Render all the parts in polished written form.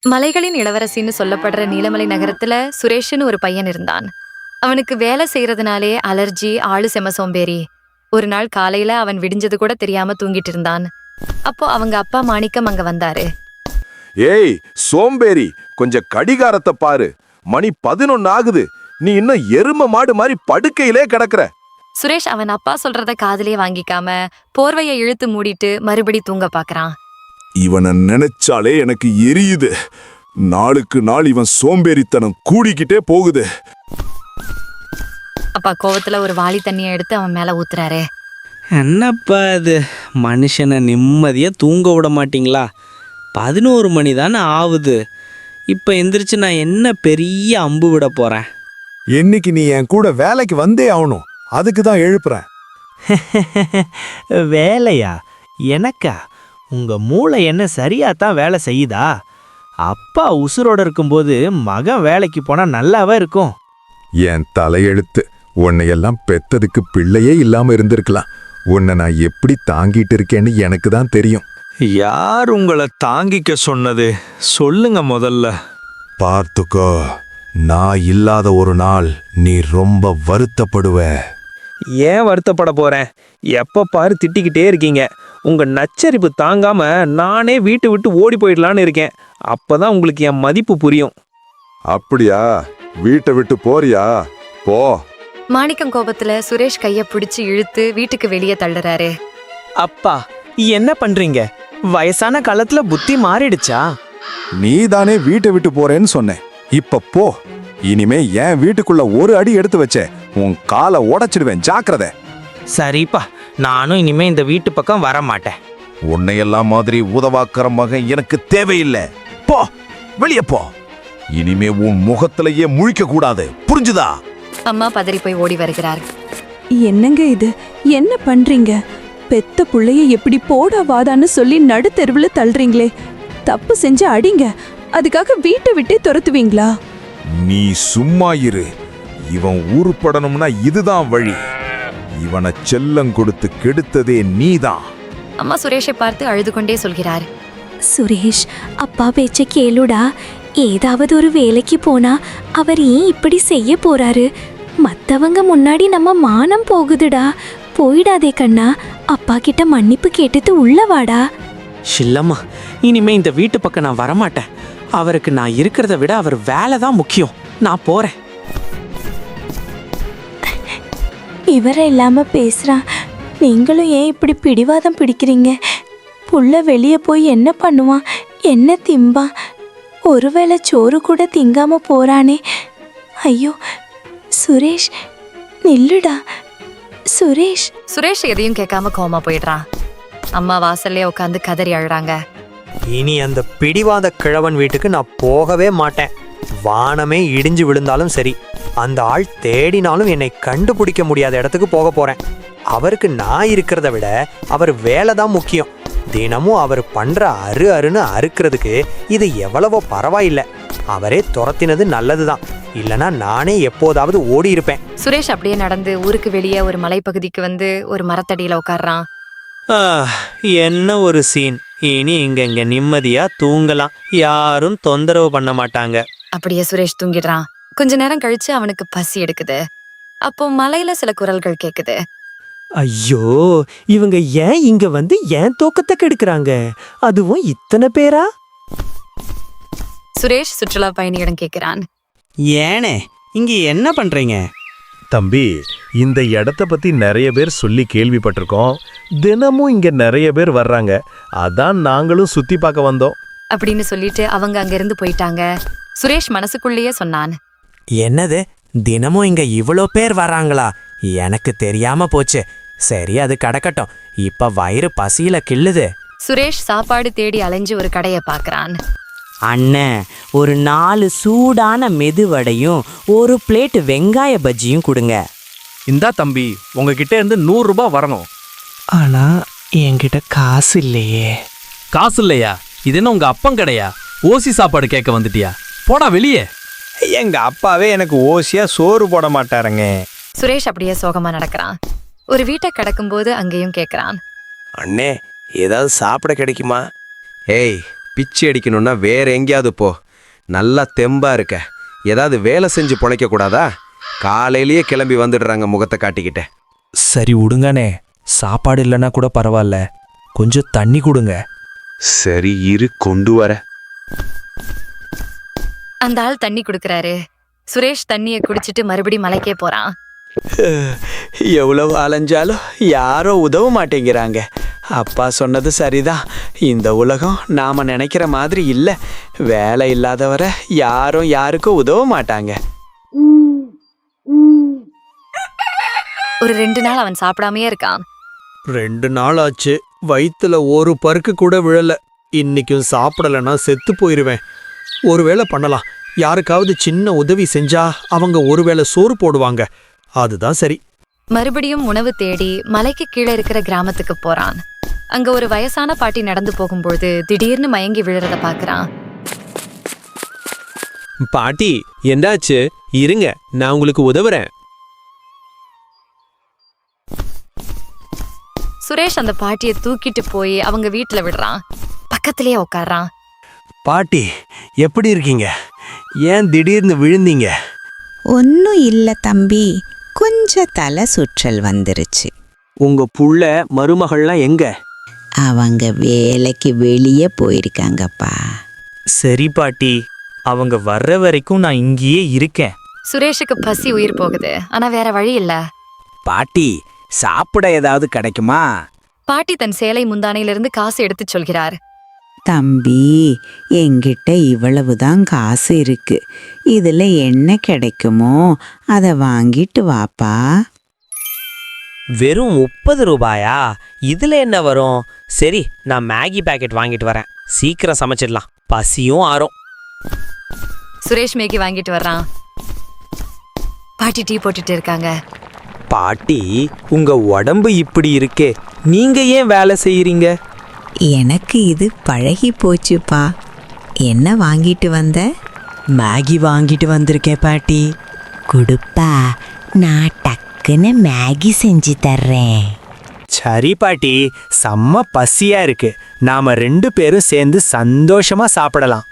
மலைகளின் இளவரசின்னு சொல்லப்படுற நீலமலை நகரத்துல சுரேஷ்னு ஒரு பையன் இருந்தான். அவனுக்கு வேலை செய்யறதுனாலே அலர்ஜி, ஆளு செம சோம்பேறி. ஒரு நாள் காலையில அவன் விடிஞ்சது கூட தெரியாம தூங்கிட்டு இருந்தான். அப்போ அவங்க அப்பா மாணிக்கம் அங்க வந்தாரு. ஏய் சோம்பேறி, கொஞ்சம் கடிகாரத்தை பாரு, மணி 11 ஆகுது, நீ இன்னும் எரும மாடு மாதிரி படுக்கையிலே கிடக்குற. சுரேஷ் அவன் அப்பா சொல்றத காதுலயே வாங்கிக்காம போர்வையை இழுத்து மூடிட்டு மறுபடி தூங்க பாக்குறான். இவனை நினைச்சாலே எனக்கு எரியுது. நாளுக்கு நாள் இவன் சோம்பேறித்தனம் கூடிக்கிட்டே போகுது. அப்பா கோவத்துல ஒரு வாளி தண்ணியை எடுத்து அவன் மேல ஊத்துறாரு. என்னப்பா இது, மனுஷனை நிம்மதியாக தூங்க விட மாட்டிங்களா? 11 மணி தானே ஆகுது. இப்போ எந்திரிச்சு நான் என்ன பெரிய அம்பு விட போகிறேன்? இன்னைக்கு நீ என் கூட வேலைக்கு வந்தே ஆகணும், அதுக்கு தான் எழுப்புறேன். வேலையா? எனக்கா? உங்கள் மூளை என்ன சரியாக தான் வேலை செய்யுதா? அப்பா உசுரோடு இருக்கும்போது மகன் வேலைக்கு போனால் நல்லாவே இருக்கும். என் தலையெழுத்து, உன்னையெல்லாம் பெத்ததுக்கு பிள்ளையே இல்லாம இருந்திருக்கலாம். உன்னை நான் எப்படி தாங்கிட்டு இருக்கேன்னு எனக்கு தான் தெரியும். யார் உங்களை தாங்கிக்க சொன்னது? சொல்லுங்க முதல்ல. பார்த்துக்கோ, நான் இல்லாத ஒரு நாள் நீ ரொம்ப வருத்தப்படுவ. ஏன் வருத்தப்பட போறேன்? எப்ப பாரு திட்டிக்கிட்டே இருக்கீங்க. உங்க நச்சரிப்பு தாங்காம நானே வீட்டு விட்டு ஓடி போயிடலான்னு இருக்கேன். அப்பதான் உங்களுக்கு என் மதிப்பு புரியும். அப்படியா? வீட்டை விட்டு போறியா? போ. மாணிக்கம் கோபத்துல சுரேஷ் கைய பிடிச்சு இழுத்து வீட்டுக்கு வெளியே தள்ளுறாரு. அப்பா என்ன பண்றீங்க? வயசான காலத்துல புத்தி மாறிடுச்சா? நீ தானே வீட்டை விட்டு போறேன்னு சொன்னேன். இப்ப போ. இனிமே என் வீட்டுக்குள்ள ஒரு அடி எடுத்து வச்ச உன் காலை உடைச்சிடுவேன், ஜாக்கிரதை. சரிப்பா, நானும் இனிமே இந்த வீட்டு பக்கம் வர மாட்டேன். உன்னையெல்லாம் மாதிரி உதவாக்கிற மகன் எனக்கு தேவையில்லை. போ, வெளியே போ. இனிமே உன் முகத்திலேயே முழிக்க கூடாது, புரிஞ்சுதா? அம்மா பதறி போய் ஓடி வருகிறார். என்னங்க இது? என்ன பண்றீங்க? பெத்த புள்ளைய எப்படி போடா வாதான்னு சொல்லி நடுத்தெருவுல தள்ளுறீங்களே. தப்பு செஞ்சு அடிங்க, அதுக்காக வீட்டை விட்டே துரத்துவீங்களா? நீ சும்மா இரு. இவன் உருப்படணும்னா இதுதான் வழி. இவனை செல்லம் கொடுத்து கெடுத்ததே நீதான். அம்மா சுரேஷை பார்த்து அழுது கொண்டே சொல்கிறார். சுரேஷ், அப்பா பேச்ச கேளுடா. ஏதாவது ஒரு வேலைக்கு போனா அவர் ஏன் இப்படி செய்ய போறாரு? மத்தவங்க முன்னாடி நம்ம மானம் போகுதுடா. போயிடாதே கண்ணா, அப்பா கிட்ட மன்னிப்பு கேட்டுட்டு உள்ள வாடா. ஷில்லம்மா, இனிமே இந்த வீட்டு பக்கம் நான் வரமாட்டேன். அவருக்கு நான் இருக்கிறத விட அவர் வேலை தான் முக்கியம். நான் போறேன். இவரை இல்லாம பேசுறான். நீங்களும் ஏன் இப்படி பிடிவாதம் பிடிக்கிறீங்க? புள்ள வெளியே போய் என்ன பண்ணுவான், என்ன திம்பான்? ஒருவேளை சோறு கூட திங்காம போறானே. ஐயோ சுரேஷ், நில்லுடா சுரேஷ். சுரேஷ் எதையும் கேட்காம கோமா போயிடுறான். அம்மா வாசல்லே உட்காந்து கதறி அழுறாங்க. இனி அந்த பிடிவாத கிழவன் வீட்டுக்கு நான் போகவே மாட்டேன். வானமே இடிஞ்சு விழுந்தாலும் சரி, அந்த ஆள் தேடினாலும் என்னை கண்டுபிடிக்க முடியாத இடத்துக்கு போக போறேன். அவருக்கு நான் இருக்கிறத விட அவர் வேலை தான் முக்கியம். தினமும் அவர் பண்ற அருன்னு அறுக்கிறதுக்கு இது எவ்வளவோ பரவாயில்லை. அவரே துரத்தினது நல்லதுதான், இல்லனா நானே எப்போதாவது ஓடி இருப்பேன். சுரேஷ் அப்படியே நடந்து ஊருக்கு வெளியே ஒரு மலைப்பகுதிக்கு வந்து ஒரு மரத்தடியில உட்கார்றான். என்ன ஒரு சீன். இனி இங்க நிம்மதியா தூங்கலாம், யாரும் தொந்தரவு பண்ண மாட்டாங்க. அப்படியே சுரேஷ் தூங்கிடுறான். கொஞ்ச நேரம் கழிச்சு அவனுக்கு பசி எடுக்குது. அப்போ மலையில சில குரல்கள் கேக்குது. ஐயோ, இவங்க ஏன் இங்க வந்து ஏன் தூக்கத்தை கெடுக்கிறாங்க? அதுவும் இத்தனை பேரா? சுரேஷ் சுற்றுலா பயணியிடம் கேட்கிறான். ஏனே இங்க என்ன பண்றீங்க? தம்பி, இந்த இடத்த பத்தி நிறைய பேர் சொல்லி கேள்விப்பட்டிருக்கோம். தினமும் இங்க நிறைய பேர் வர்றாங்க, அதான் நாங்களும் சுத்தி பார்க்க வந்தோம் அப்படின்னு சொல்லிட்டு அவங்க அங்கிருந்து போயிட்டாங்க. சுரேஷ் மனசுக்குள்ளேயே சொன்னான். என்னது, தினமும் இங்க இவ்வளோ பேர் வராங்களா? எனக்கு தெரியாம போச்சு. சரி, அது கடக்கட்டும். இப்ப வயிறு பசியில கிள்ளுது. சுரேஷ் சாப்பாடு தேடி அலைஞ்சு ஒரு கடையை பார்க்கறான். அண்ணே, ஒரு 4 சூடான மெதுவடையும் ஒரு பிளேட் வெங்காய பஜ்ஜியும் கொடுங்க. இந்தா தம்பி, உங்ககிட்ட இருந்து 100 ரூபாய் வரணும். ஆனா என்கிட்ட காசு இல்லையே. காசு இல்லையா? இது என்ன உங்க அப்பன் கடையா? ஓசி சாப்பாடு கேட்க வந்துட்டியா? போடா வெளியே. எங்க அப்பாவே எனக்கு ஓசியா சோறு போட மாட்டாருங்க. சுரேஷ் அப்படியே சோகமா நடக்கிறான். ஒரு வீட்டை கடக்கும்போது அங்கேயும் கேட்கறான். அண்ணே, ஏதாவது சாப்பிட கிடைக்குமா? ஏய், பிச்சை அடிக்கணும்னா வேற எங்கேயாவது போ. நல்லா தெம்பா இருக்க. ஏதாவது வேலை செஞ்சு பொழைக்க கூடாதா? காலையிலேயே கிளம்பி வந்துடுறாங்க முகத்தை காட்டிக்கிட்ட. சரி விடுங்கண்ணே, சாப்பாடு இல்லைன்னா கூட பரவாயில்ல, கொஞ்சம் தண்ணி கொடுங்க. சரி இரு கொண்டு வர. அந்த ஆள் தண்ணி குடுக்கறாரு. சுரேஷ் தண்ணியை குடிச்சிட்டு மறுபடியும் மலைக்கே போறான். எவ்வளவு அலைஞ்சாலும் யாரோ உதவ மாட்டேங்கிறாங்க. அப்பா சொன்னது சரிதான். இந்த உலகம் நாம நினைக்கிற மாதிரி இல்லை. வேலை இல்லாதவரை யாரும் யாருக்கும் உதவ மாட்டாங்க. ஒரு 2 நாள் அவன் சாப்பிடாமையே இருக்கான். 2 நாள் ஆச்சு, வயித்துல ஒரு பருக்கு கூட விழல. இன்னைக்கும் சாப்பிடலன்னா செத்து போயிருவேன். ஒருவேளை பண்ணலாம், யாருக்காவது சின்ன உதவி செஞ்சா அவங்க ஒருவேளை சோறு போடுவாங்க. அதுதான் சரி. மறுபடியும் உணவு தேடி மலைக்கு கீழே இருக்கிற கிராமத்துக்கு போறான். அங்க ஒரு வயசான பாட்டி நடந்து போகும்போது திடீர்னு மயங்கி விழுறத பாக்குறான். பாட்டி என்னாச்சு? இருங்க, நான் உங்களுக்கு உதவுறேன். சுரேஷ் அந்த பாட்டியை தூக்கிட்டு போய் அவங்க வீட்டுல விடுறான். பக்கத்திலேயே உட்கார்றான். பாட்டி எப்படி இருக்கீங்க? ஏன் திடீர்னு விழுந்தீங்க? ஒன்னும் இல்ல தம்பி, கொஞ்சம் தலை சுற்றல் வந்துருச்சு. உங்க புள்ள மருமகள்லாம் எங்க? அவங்க வேலைக்கு வெளியே போயிருக்காங்கப்பா. சரி பாட்டி, அவங்க வர்ற வரைக்கும் நான் இங்கேயே இருக்கேன். சுரேஷுக்கு பசி உயிர் போகுது. ஆனா வேற வழி இல்ல. பாட்டி சாப்பிட ஏதாவது கிடைக்குமா? பாட்டி தன் சேலை முந்தானையிலிருந்து காசு எடுத்து சொல்கிறார். தம்பி, என்கிட்ட இவ்வளவுதான் காசு இருக்கு. இதுல என்ன கிடைக்குமோ அதை வாங்கிட்டு வாப்பா. வெறும் 30 ரூபாயா? இதுல என்ன வரும்? சரி, நான் மேகி பாக்கெட் வாங்கிட்டு வரேன். சீக்கிரம் சமைச்சிடலாம், பசியும் ஆறும். சுரேஷ் மேகி வாங்கிட்டு வர்றான். பாட்டி டீ போட்டுட்டு இருக்காங்க. பாட்டி, உங்க உடம்பு இப்படி இருக்கே, நீங்க ஏன் வேலை செய்யறீங்க? எனக்கு இது பழகி போச்சுப்பா. என்ன வாங்கிட்டு வந்த? மேகி வாங்கிட்டு வந்திருக்கேன் பாட்டி. குடுப்பா, நான் டக்குன்னு மேகி செஞ்சு தர்றேன். சரி பாட்டி, செம்ம பசியா இருக்கு. நாம 2 பேரும் சேர்ந்து சந்தோஷமா சாப்பிடலாம்.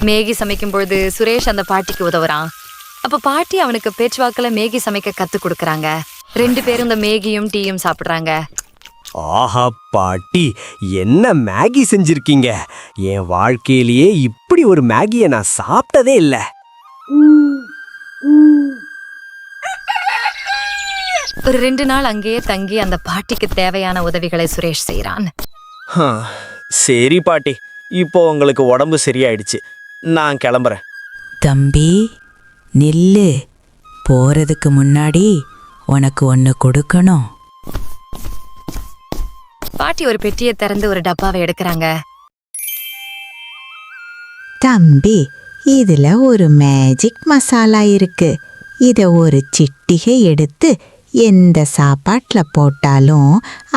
மேகி சமைக்கும் பொழுது சுரேஷ் அந்த பாட்டிக்கு உதவுறான். அப்ப பாட்டி அவனுக்கு பேச்சுவாக்குல மேகி சமைக்க கத்து கொடுக்கறாங்க. 2 பேரும் இந்த மேகியும் டீயும் சாப்பிடுறாங்க. ஆஹா பாட்டி, என்ன மேகி செஞ்சிருக்கீங்க! என் வாழ்க்கையிலேயே இப்படி ஒரு மேகியை நான் சாப்பிட்டதே இல்லை. ஒரு 2 நாள் அங்கேயே தங்கி அந்த பாட்டிக்கு தேவையான உதவிகளை சுரேஷ் செய்யறான். சரி பாட்டி, இப்போ உங்களுக்கு உடம்பு சரியாயிடுச்சு. நான் கிளம்புறேன். தம்பி நில்லு, போறதுக்கு முன்னாடி உனக்கு ஒன்னு கொடுக்கணும். பாட்டி ஒரு பெட்டியை திறந்து ஒரு டப்பாவை எடுக்கறாங்க. தம்பி, இதுல ஒரு மேஜிக் மசாலா இருக்கு. இத ஒரு சிட்டிகை எடுத்து எந்த சாப்பாட்டுல போட்டாலும்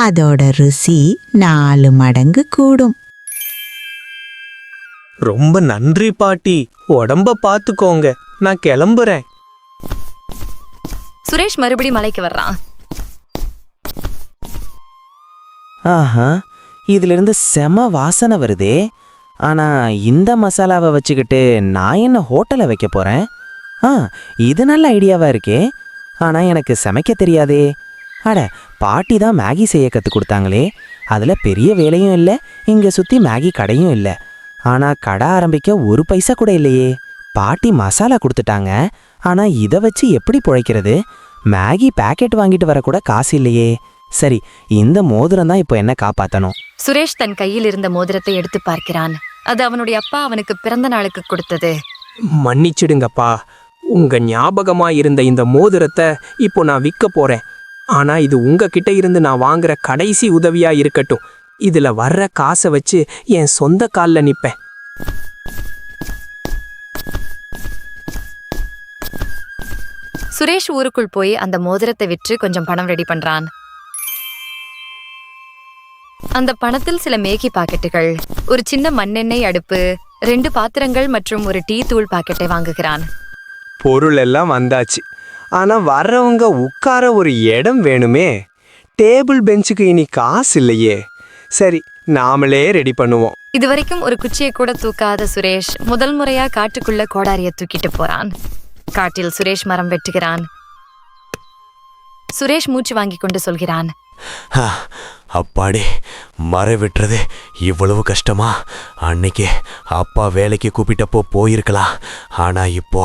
அதோட ருசி 4 மடங்கு கூடும். ரொம்ப நன்றி பாட்டி, உடம்ப பார்த்துக்கோங்க. நான் கிளம்புறேன். சுரேஷ் மறுபடியும் மலைக்கு வர்றான். ஆஹா, இதிலிருந்து செம வாசனை வருதே. ஆனா இந்த மசாலாவை வச்சுக்கிட்டு நான் என்ன ஹோட்டலை வைக்க போறேன்? இது நல்ல ஐடியாவா இருக்கே. ஆனா எனக்கு சமைக்க தெரியாதே. அட, பாட்டி தான் மேகி செய்ய கற்றுக் கொடுத்தாங்களே. அதில் பெரிய வேலையும் இல்லை, இங்கே சுற்றி மேகி கடையும் இல்லை. ஆனால் கடை ஆரம்பிக்க 1 பைசா கூட இல்லையே. பாட்டி மசாலா கொடுத்துட்டாங்க, ஆனால் இதை வச்சு எப்படி பிழைக்கிறது? மேகி பேக்கெட் வாங்கிட்டு வரக்கூட காசு இல்லையே. சரி, இந்த மோதிரம் தான் இப்போ என்ன காப்பாற்றணும். சுரேஷ் தன் கையில் இருந்த மோதிரத்தை எடுத்து பார்க்கிறான். அது அவனுடைய அப்பா அவனுக்கு பிறந்த நாளுக்கு கொடுத்தது. மன்னிச்சிடுங்கப்பா, உங்க ஞாபகமா இருந்த இந்த மோதிரத்தை இப்போ நான் விற்க போறேன். ஆனா இது உங்ககிட்ட இருந்து நான் வாங்குற கடைசி உதவியா இருக்கட்டும். இதுல வர்ற காசை வச்சு என் சொந்த கால்ல நிப்பேன். சுரேஷ் ஊருக்குள் போய் அந்த மோதிரத்தை விற்று கொஞ்சம் பணம் ரெடி பண்றான். அந்த பணத்தில் சில மேகி பாக்கெட்டுகள், ஒரு சின்ன மண்ணெண்ணெய் அடுப்பு, 2 பாத்திரங்கள் மற்றும் ஒரு டீ தூள் பாக்கெட்டை வாங்குகிறான். பொருள் எல்லாம் வந்தாச்சு. ஆனா வர்றவங்க உட்கார ஒரு இடம் வேணுமே. டேபிள் பெஞ்சுக்கு இனி காசு இல்லையே. சரி, நாமளே ரெடி பண்ணுவோம். இதுவரைக்கும் ஒரு குச்சியை கூட தூக்காத சுரேஷ் முதல் முறையா காட்டுக்குள்ள கோடாரிய தூக்கிட்டு போறான். காட்டில் சுரேஷ் மரம் வெட்டுகிறான். சுரேஷ் மூச்சு வாங்கி கொண்டு சொல்கிறான், அப்பாடி, மரம் வெட்டுறது இவ்வளவு கஷ்டமா? அன்னைக்கு அப்பா வேலைக்கு கூப்பிட்டப்போ போயிருக்கலாம். ஆனா இப்போ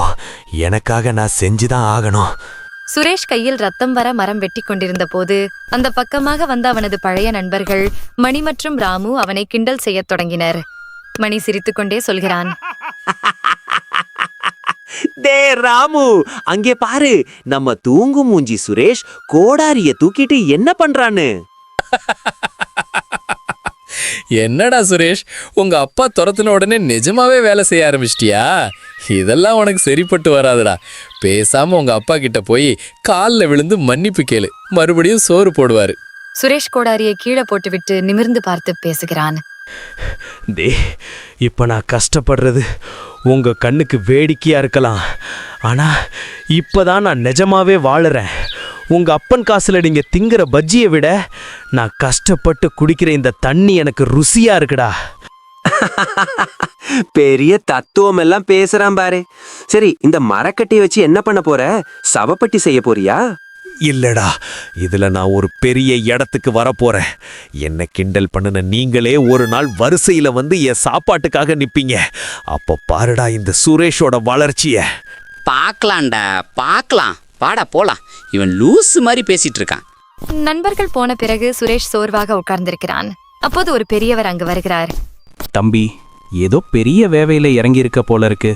எனக்காக நான் செஞ்சுதான் ஆகணும். சுரேஷ் கையில் ரத்தம் வர மரம் வெட்டி கொண்டிருந்த போது அந்த பக்கமாக வந்த அவனது பழைய நண்பர்கள் மணி மற்றும் ராமு அவனை கிண்டல் செய்யத் தொடங்கினர். மணி சிரித்துக்கொண்டே சொல்கிறான், டே ராமு, அங்கே பாரு, நம்ம தூங்கு மூஞ்சி சுரேஷ் கோடாரிய தூக்கிட்டு என்ன பண்றான்னு. என்னடா சுரேஷ், உங்க அப்பா துரத்துன உடனே நிஜமாவே வேலை செய்ய ஆரம்பிச்சிட்டியா? இதெல்லாம் உனக்கு சரிப்பட்டு வராதுடா. பேசாம உங்க அப்பா கிட்ட போய் காலில் விழுந்து மன்னிப்பு கேளு, மறுபடியும் சோறு போடுவாரு. சுரேஷ் கோடாரியை கீழே போட்டுவிட்டு நிமிர்ந்து பார்த்து பேசுகிறான். டே, இப்ப நான் கஷ்டப்படுறது உங்க கண்ணுக்கு வேடிக்கையா இருக்கலாம். ஆனா இப்பதான் நான் நிஜமாவே வாழுறேன். உங்க அப்பன் காசுல நீங்க திங்கிற பஜ்ஜியை விட நான் கஷ்டப்பட்டு குடிக்கிற இந்த தண்ணி எனக்கு ருசியா இருக்குடா. பெரிய தத்துவம் எல்லாம் பேசுறான் பாரு. சரி, இந்த மரக்கட்டையை வச்சு என்ன பண்ண போற? சவப்பட்டி செய்ய போறியா? இல்லடா, இதுல நான் ஒரு பெரிய இடத்துக்கு வரப்போறேன். என்ன கிண்டல் பண்ணுன நீங்களே ஒரு நாள் வரிசையில வந்து என் சாப்பாட்டுக்காக நிப்பீங்க. அப்ப பாருடா இந்த சுரேஷோட வளர்ச்சிய. பார்க்கலாம்டா, பார்க்கலாம். பாடா போலாம். இவன் லூசு மாதிரி பேசிட்டு இருக்கான். நண்பர்கள் போன பிறகு சுரேஷ் சோர்வாக உட்கார்ந்திருக்கிறான். அப்போது ஒரு பெரியவர் அங்கு வருகிறார். தம்பி, ஏதோ பெரிய வேவையில இறங்கி இருக்க போல இருக்கு.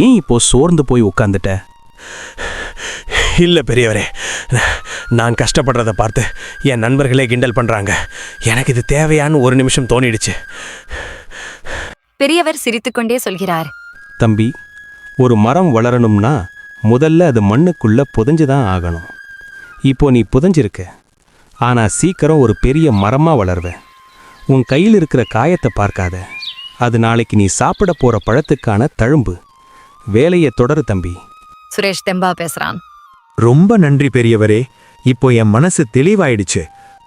ஏன் இப்போ சோர்ந்து போய் உட்கார்ந்துட்ட? இல்ல பெரியவரே, நான் கஷ்டப்படுறத பார்த்து என் நண்பர்களே கிண்டல் பண்றாங்க. எனக்கு இது தேவையான்னு ஒரு நிமிஷம் தோணிடுச்சு. பெரியவர் சிரித்துக்கொண்டே சொல்கிறார், தம்பி, ஒரு மரம் வளரணும்னா முதல்ல அது மண்ணுக்குள்ள புதைஞ்சுதான் ஆகணும். இப்போ நீ புதைஞ்சிருக்க, ஆனா சீக்கிரம் ஒரு பெரிய மரமா வளர்வ. உன் கையில் இருக்கிற காயத்தை பார்க்காத, அது நாளைக்கு நீ சாப்பிட போற பழத்துக்கான தழும்பு. வேலையை தொடரு தம்பி. சுரேஷ் தெம்பா பேசுறான். ரொம்ப நன்றி பெரியவரே, இப்போ என் மனசு தெளிவாயிடுச்சு.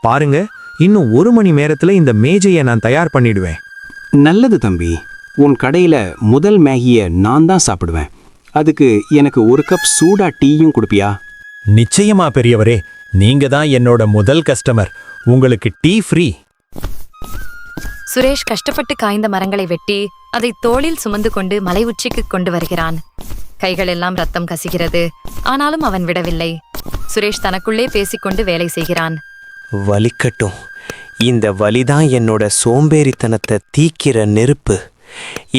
பாருங்க, இன்னும் 1 மணி நேரத்துல இந்த மேஜையை நான் தயார் பண்ணிடுவேன். நல்லது தம்பி, உன் கடையில முதல் மேகியை நான் தான் சாப்பிடுவேன். அதுக்கு எனக்கு 1 கப் சூடா டீயும் கொடுப்பியா? நிச்சயமா பெரியவரே, நீங்க தான் என்னோட முதல் கஸ்டமர். உங்களுக்கு டீ ஃப்ரீ. சுரேஷ் கஷ்டப்பட்டு காய்ந்த மரங்களை வெட்டி அதை தோளில் சுமந்து கொண்டு மலை உச்சிக்கு கொண்டு வருகிறான். கைகள் எல்லாம் ரத்தம் கசிகிறது. ஆனாலும் அவன் விடவில்லை. சுரேஷ் தனக்குள்ளே பேசிக்கொண்டு வேலை செய்கிறான். வலிக்கட்டும், இந்த வலிதான் என்னோட சோம்பேறித்தனத்தை தீக்கிற நெருப்பு.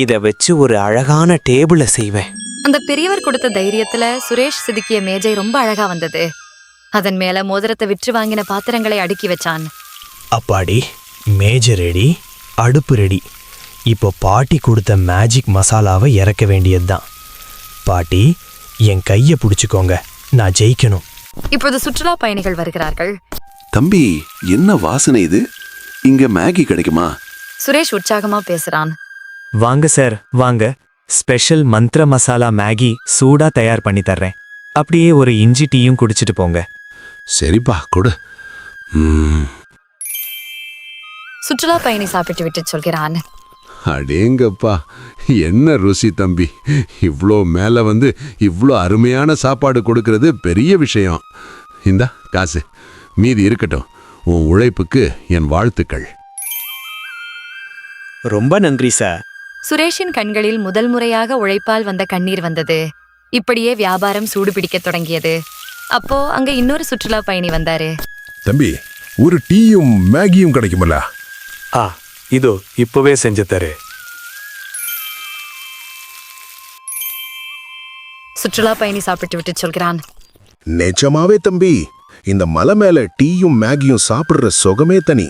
இதை வச்சு ஒரு அழகான டேபிளை செய்வேன். அந்த பெரியவர் கொடுத்த தைரியத்துல சுரேஷ் செதுக்கிய மேஜை ரொம்ப அழகா வந்தது. அதன் மேல மோதிரத்தை விற்று வாங்கின பாத்திரங்களை அடுக்கி வச்சான். அப்பாடி, மேஜை ரெடி, அடுப்பு ரெடி. இப்போ பாட்டி கொடுத்த மேஜிக் மசாலாவை இறக்க வேண்டியதுதான். பாட்டி, என் கையை பிடிச்சுக்கோங்க, நான் ஜெயிக்கணும். இப்போது சுற்றுலா பயணிகள் வருகிறார்கள். தம்பி, என்ன வாசனை இது? இங்க மேகி கிடைக்குமா? சுரேஷ் உற்சாகமா பேசுறான். வாங்க சார், வாங்க. ஸ்பெஷல் மந்த்ர மசாலா மேகி சூடா தயார் பண்ணி தர்றேன். அப்படியே ஒரு இஞ்சி டீயும் குடிச்சிட்டு போங்க. சரிப்பா, கொடு. சுற்றுலா பயணி சாப்பிட்டு விட்டு சொல்கிறான். அடேங்கப்பா, என்ன ருசி தம்பி! இவ்வளோ மேலே வந்து இவ்வளோ அருமையான சாப்பாடு கொடுக்கறது பெரிய விஷயம். இந்தா காசு, மீதி இருக்கட்டும். உன் உழைப்புக்கு என் வாழ்த்துக்கள். ரொம்ப நன்றி சார். சுரேஷின் கண்களில் முதல் முறையாக உழைப்பால் வந்த கண்ணீர் வந்தது. இப்படியே வியாபாரம் சூடு பிடிக்க தொடங்கியது. அப்போ அங்க இன்னொரு சுற்றுலா பயணி வந்தாரு. தம்பி, ஒரு டீயும் மேகியும் கிடைக்குமல்ல? இதோ இப்பவே செஞ்சு தரு. சுற்றுலா பயணி சாப்பிட்டு விட்டு சொல்கிறான். நிஜமாவே தம்பி, இந்த மலை மேல டீயும் மேகியும் சாப்பிடுற சுகமே தனி.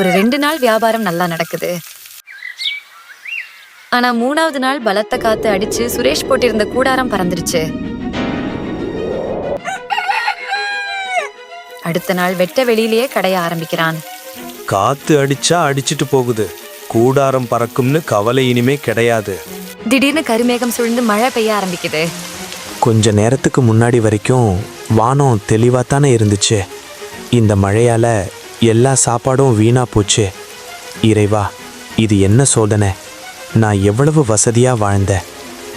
ஒரு 2 நாள் வியாபாரம் நல்லா நடக்குது. ஆனா 3வது நாள் பலத்த காத்து அடிச்சு சுரேஷ் போட்டிருந்த கூடாரம் பறந்துருச்சு. அடுத்த நாள் வெட்ட வெளியிலேயே கடைய ஆரம்பிக்கிறான். காத்து அடிச்சா அடிச்சிட்டு போகுது, கூடாரம் பறக்கும்னு கவலை இனிமே கிடையாது. திடீர்னு கருமேகம் சூழ்ந்து மழை பெய்ய ஆரம்பிக்குது. கொஞ்ச நேரத்துக்கு முன்னாடி வரைக்கும் வானம் தெளிவாத்தானே இருந்துச்சு. இந்த மழையால எல்லா சாப்பாடும் வீணா போச்சு. இறைவா, இது என்ன சோதனை? நான் எவ்வளவு வசதியா வாழ்ந்தேன்,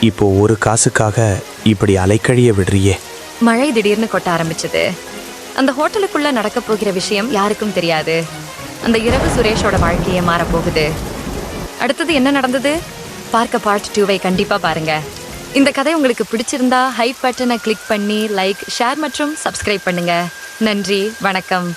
இப்போ ஒரு காசுக்காக இப்படி அலைக்கழிய விடுறியே. மழை திடீர்னு கொட்ட ஆரம்பிச்சது. அந்த ஹோட்டலுக்குள்ள நடக்க போகிற விஷயம் யாருக்கும் தெரியாது. அந்த இரவு சுரேஷோட வாழ்க்கையே மாறப்போகுது. அடுத்தது என்ன நடந்தது பார்க்க பார்ட் 2வை கண்டிப்பா பாருங்க. இந்த கதை உங்களுக்கு பிடிச்சிருந்தா ஹைப் பட்டனை கிளிக் பண்ணி லைக், ஷேர் மற்றும் சப்ஸ்கிரைப் பண்ணுங்க. நன்றி, வணக்கம்.